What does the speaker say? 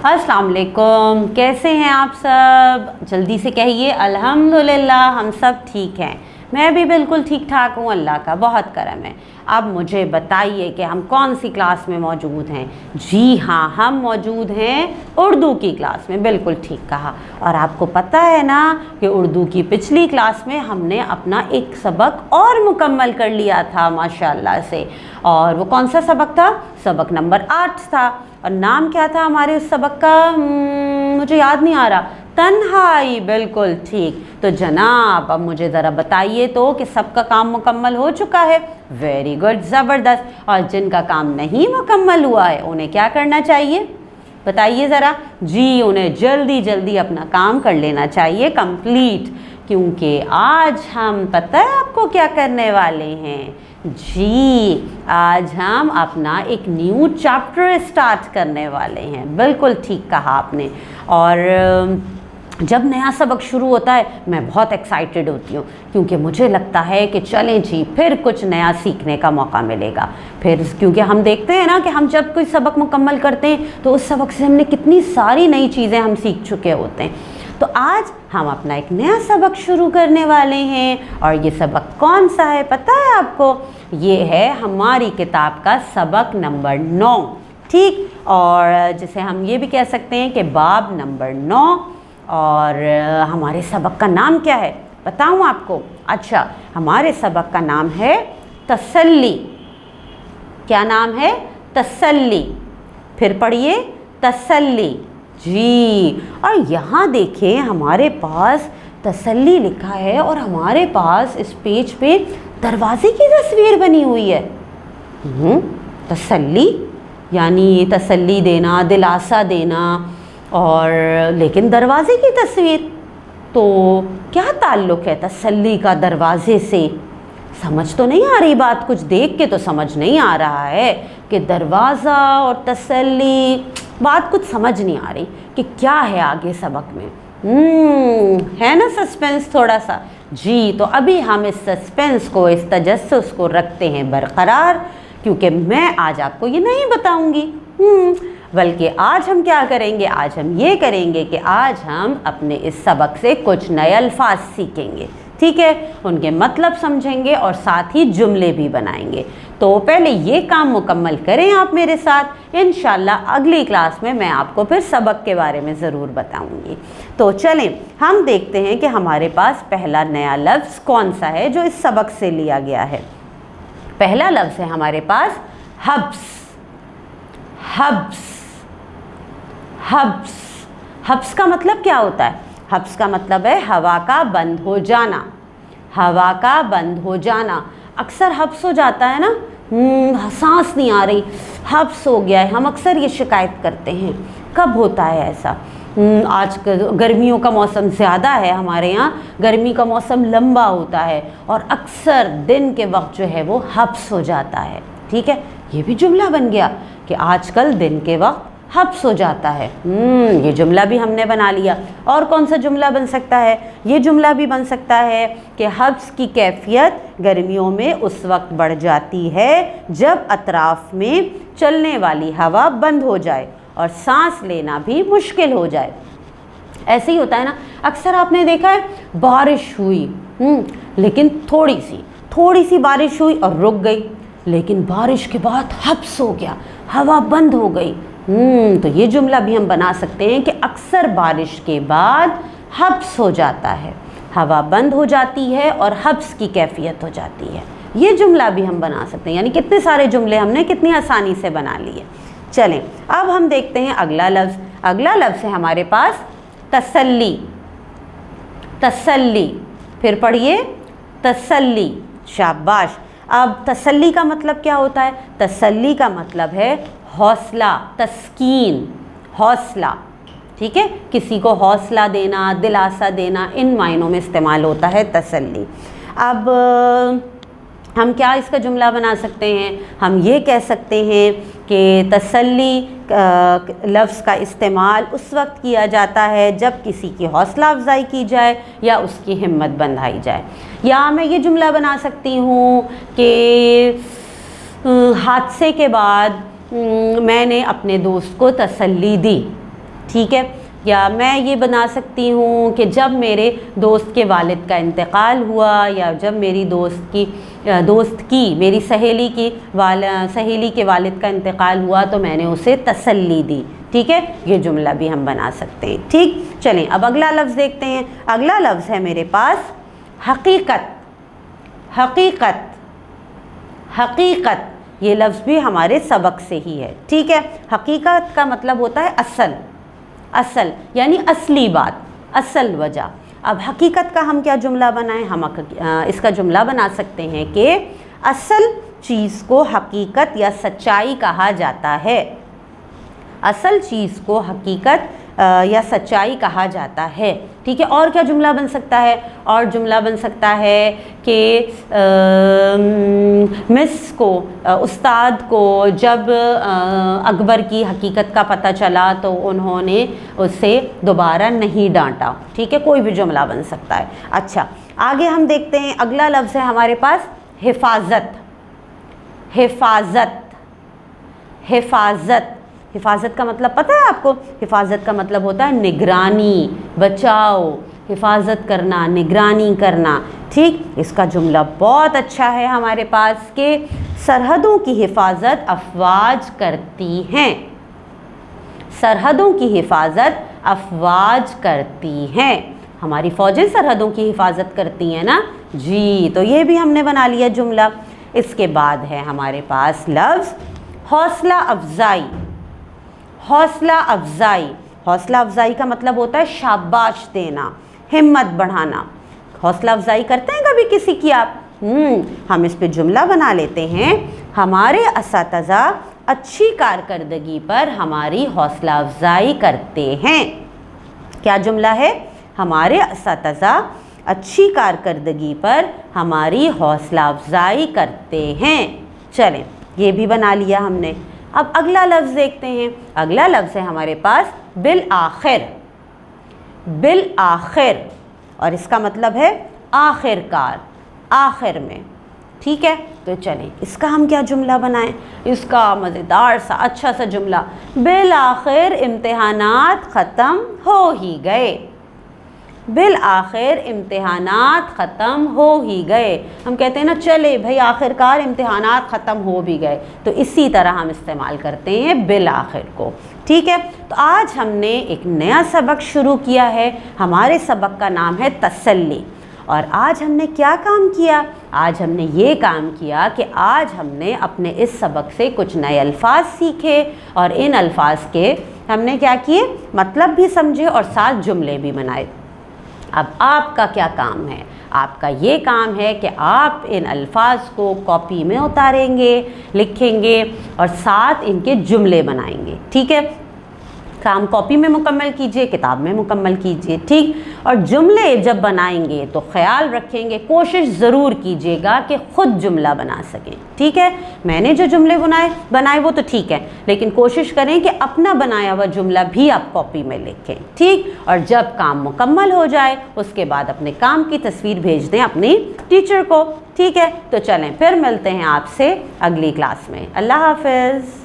अस्सलाम वालेकुम, कैसे हैं आप सब? जल्दी से कहिए अल्हम्दुलिल्लाह, हम सब ठीक हैं। मैं भी बिल्कुल ठीक ठाक हूँ, अल्लाह का बहुत करम है। अब मुझे बताइए कि हम कौन सी क्लास में मौजूद हैं? जी हाँ, हम मौजूद हैं उर्दू की क्लास में, बिल्कुल ठीक कहा। और आपको पता है ना कि उर्दू की पिछली क्लास में हमने अपना एक सबक और मुकम्मल कर लिया था माशाअल्लाह से। और वो कौन सा सबक था? सबक नंबर 8 था। और नाम क्या था हमारे उस सबक का? मुझे याद नहीं आ रहा। तन्हाई, बिल्कुल ठीक। तो जनाब अब मुझे ज़रा बताइए तो कि सबका काम मुकम्मल हो चुका है? वेरी गुड, ज़बरदस्त। और जिनका काम नहीं मुकम्मल हुआ है उन्हें क्या करना चाहिए बताइए ज़रा? जी, उन्हें जल्दी जल्दी अपना काम कर लेना चाहिए कंप्लीट, क्योंकि आज हम पता है आपको क्या करने वाले हैं? जी, आज हम अपना एक न्यू चैप्टर स्टार्ट करने वाले हैं। बिल्कुल ठीक कहा आपने। और जब नया सबक शुरू होता है मैं बहुत एक्साइटेड होती हूँ, क्योंकि मुझे लगता है कि चलें जी फिर कुछ नया सीखने का मौका मिलेगा। फिर क्योंकि हम देखते हैं ना कि हम जब कोई सबक मुकम्मल करते हैं तो उस सबक से हमने कितनी सारी नई चीज़ें हम सीख चुके होते हैं। तो आज हम अपना एक नया सबक शुरू करने वाले हैं। और ये सबक कौन सा है पता है आपको? ये है हमारी किताब का सबक नंबर 9, ठीक। और जिसे हम ये भी कह सकते हैं कि बाब नंबर 9। और हमारे सबक का नाम क्या है बताऊं आपको? अच्छा, हमारे सबक का नाम है तसल्ली। क्या नाम है? तसल्ली। फिर पढ़िए, तसल्ली। जी, और यहाँ देखिए हमारे पास तसल्ली लिखा है और हमारे पास इस पेज पे दरवाजे की तस्वीर बनी हुई है। तसल्ली यानी तसल्ली देना, दिलासा देना, और लेकिन दरवाजे की तस्वीर, तो क्या ताल्लुक़ है तसल्ली का दरवाजे से? समझ तो नहीं आ रही बात, कुछ देख के तो समझ नहीं आ रहा है कि दरवाज़ा और तसल्ली, बात कुछ समझ नहीं आ रही कि क्या है आगे सबक में। है ना सस्पेंस थोड़ा सा? जी, तो अभी हम इस सस्पेंस को, इस तजस्सुस को रखते हैं बरकरार, क्योंकि मैं आज आपको ये नहीं बताऊंगी। बल्कि आज हम क्या करेंगे? आज हम ये करेंगे कि आज हम अपने इस सबक से कुछ नए अल्फाज सीखेंगे, ठीक है? उनके मतलब समझेंगे और साथ ही जुमले भी बनाएंगे। तो पहले ये काम मुकम्मल करें आप मेरे साथ। इंशाल्लाह अगली क्लास में मैं आपको फिर सबक के बारे में ज़रूर बताऊंगी। तो चलें हम देखते हैं कि हमारे पास पहला नया लफ्ज़ कौन सा है जो इस सबक से लिया गया है। पहला लफ्ज़ है हमारे पास हब्स। हब्स, हब्स। हब्स का मतलब क्या होता है? हब्स का मतलब है हवा का बंद हो जाना। हवा का बंद हो जाना। अक्सर हब्स हो जाता है ना, सांस नहीं आ रही, हब्स हो गया है, हम अक्सर ये शिकायत करते हैं। कब होता है ऐसा? आज गर्मियों का मौसम ज़्यादा है, हमारे यहाँ गर्मी का मौसम लंबा होता है और अक्सर दिन के वक्त जो है वो हब्स हो जाता है, ठीक है? ये भी जुमला बन गया कि आजकल दिन के वक्त हब्स हो जाता है। ये जुमला भी हमने बना लिया। और कौन सा जुमला बन सकता है? ये जुमला भी बन सकता है कि हब्स की कैफियत गर्मियों में उस वक्त बढ़ जाती है जब अतराफ में चलने वाली हवा बंद हो जाए और सांस लेना भी मुश्किल हो जाए। ऐसे ही होता है ना, अक्सर आपने देखा है बारिश हुई, लेकिन थोड़ी सी बारिश हुई और रुक गई, लेकिन बारिश के बाद हब्स हो गया, हवा बंद हो गई। तो ये जुमला भी हम बना सकते हैं कि अक्सर बारिश के बाद हब्स हो जाता है, हवा बंद हो जाती है और हब्स की कैफियत हो जाती है। ये जुमला भी हम बना सकते हैं। यानी कितने सारे जुमले हमने कितनी आसानी से बना लिए। चलें अब हम देखते हैं अगला लफ्ज़। अगला लफ्ज़ है हमारे पास तसल्ली। तसल्ली, फिर पढ़िए, तसल्ली। शाबाश। अब तसल्ली का मतलब क्या होता है? तसल्ली का मतलब है हौसला, तस्कीन, हौसला, ठीक है? किसी को हौसला देना, दिलासा देना, इन मायनों में इस्तेमाल होता है तसल्ली। अब हम क्या इसका जुमला बना सकते हैं? हम ये कह सकते हैं कि तसल्ली लफ्ज़ का इस्तेमाल उस वक्त किया जाता है जब किसी की हौसला अफजाई की जाए या उसकी हिम्मत बंधाई जाए। या मैं ये जुमला बना सकती हूँ कि हादसे के बाद मैंने अपने दोस्त को तसल्ली दी। ٹھیک ہے. یا میں یہ بنا سکتی ہوں کہ جب میرے دوست کے والد کا انتقال ہوا، یا جب میری دوست کی میری سہیلی کے والد کا انتقال ہوا تو میں نے اسے تسلی دی. ٹھیک ہے، یہ جملہ بھی ہم بنا سکتے ہیں. ٹھیک، چلیں اب اگلا لفظ دیکھتے ہیں. اگلا لفظ ہے میرے پاس حقیقت. حقیقت، حقیقت یہ لفظ بھی ہمارے سبق سے ہی ہے. ٹھیک ہے، حقیقت کا مطلب ہوتا ہے اصل. اصل یعنی اصلی بات، اصل وجہ. اب حقیقت کا ہم کیا جملہ بنائیں؟ ہم اس کا جملہ بنا سکتے ہیں کہ اصل چیز کو حقیقت یا سچائی کہا جاتا ہے. اصل چیز کو حقیقت یا سچائی کہا جاتا ہے. ٹھیک ہے، اور کیا جملہ بن سکتا ہے؟ اور جملہ بن سکتا ہے کہ مس کو، استاد کو جب اکبر کی حقیقت کا پتہ چلا تو انہوں نے اسے دوبارہ نہیں ڈانٹا. ٹھیک ہے، کوئی بھی جملہ بن سکتا ہے. اچھا، آگے ہم دیکھتے ہیں. اگلا لفظ ہے ہمارے پاس حفاظت. حفاظت، حفاظت. حفاظت کا مطلب پتہ ہے آپ کو؟ حفاظت کا مطلب ہوتا ہے نگرانی، بچاؤ، حفاظت کرنا، نگرانی کرنا. ٹھیک، اس کا جملہ بہت اچھا ہے ہمارے پاس کہ سرحدوں کی حفاظت افواج کرتی ہیں. سرحدوں کی حفاظت افواج کرتی ہیں. ہماری فوجیں سرحدوں کی حفاظت کرتی ہیں نا جی. تو یہ بھی ہم نے بنا لیا جملہ. اس کے بعد ہے ہمارے پاس لفظ حوصلہ افزائی. حوصلہ افزائی. حوصلہ افزائی کا مطلب ہوتا ہے شاباش دینا، ہمت بڑھانا. حوصلہ افزائی کرتے ہیں کبھی کسی کی آپ؟ ہم اس پہ جملہ بنا لیتے ہیں. ہمارے اساتذہ اچھی کارکردگی پر ہماری حوصلہ افزائی کرتے ہیں. کیا جملہ ہے؟ ہمارے اساتذہ اچھی کارکردگی پر ہماری حوصلہ افزائی کرتے ہیں. چلیں، یہ بھی بنا لیا ہم نے. اب اگلا لفظ دیکھتے ہیں. اگلا لفظ ہے ہمارے پاس بالآخر. بالآخر، اور اس کا مطلب ہے آخر کار، آخر میں. ٹھیک ہے، تو چلیں اس کا ہم کیا جملہ بنائیں؟ اس کا مزیدار سا اچھا سا جملہ، بالآخر امتحانات ختم ہو ہی گئے. بالآخر امتحانات ختم ہو ہی گئے. ہم کہتے ہیں نا چلے بھائی آخر کار امتحانات ختم ہو بھی گئے، تو اسی طرح ہم استعمال کرتے ہیں بالآخر کو. ٹھیک ہے، تو آج ہم نے ایک نیا سبق شروع کیا ہے. ہمارے سبق کا نام ہے تسلی. اور آج ہم نے کیا کام کیا؟ آج ہم نے یہ کام کیا کہ آج ہم نے اپنے اس سبق سے کچھ نئے الفاظ سیکھے، اور ان الفاظ کے ہم نے کیا کیے؟ مطلب بھی سمجھے اور ساتھ جملے بھی بنائے. اب آپ کا کیا کام ہے؟ آپ کا یہ کام ہے کہ آپ ان الفاظ کو کاپی میں اتاریں گے، لکھیں گے اور ساتھ ان کے جملے بنائیں گے. ٹھیک ہے، کام کاپی میں مکمل کیجئے، کتاب میں مکمل کیجئے. ٹھیک، اور جملے جب بنائیں گے تو خیال رکھیں گے، کوشش ضرور کیجئے گا کہ خود جملہ بنا سکیں. ٹھیک ہے، میں نے جو جملے بنائے وہ تو ٹھیک ہے، لیکن کوشش کریں کہ اپنا بنایا ہوا جملہ بھی آپ کاپی میں لکھیں. ٹھیک، اور جب کام مکمل ہو جائے اس کے بعد اپنے کام کی تصویر بھیج دیں اپنی ٹیچر کو. ٹھیک ہے، تو چلیں پھر ملتے ہیں آپ سے اگلی کلاس میں. اللہ حافظ.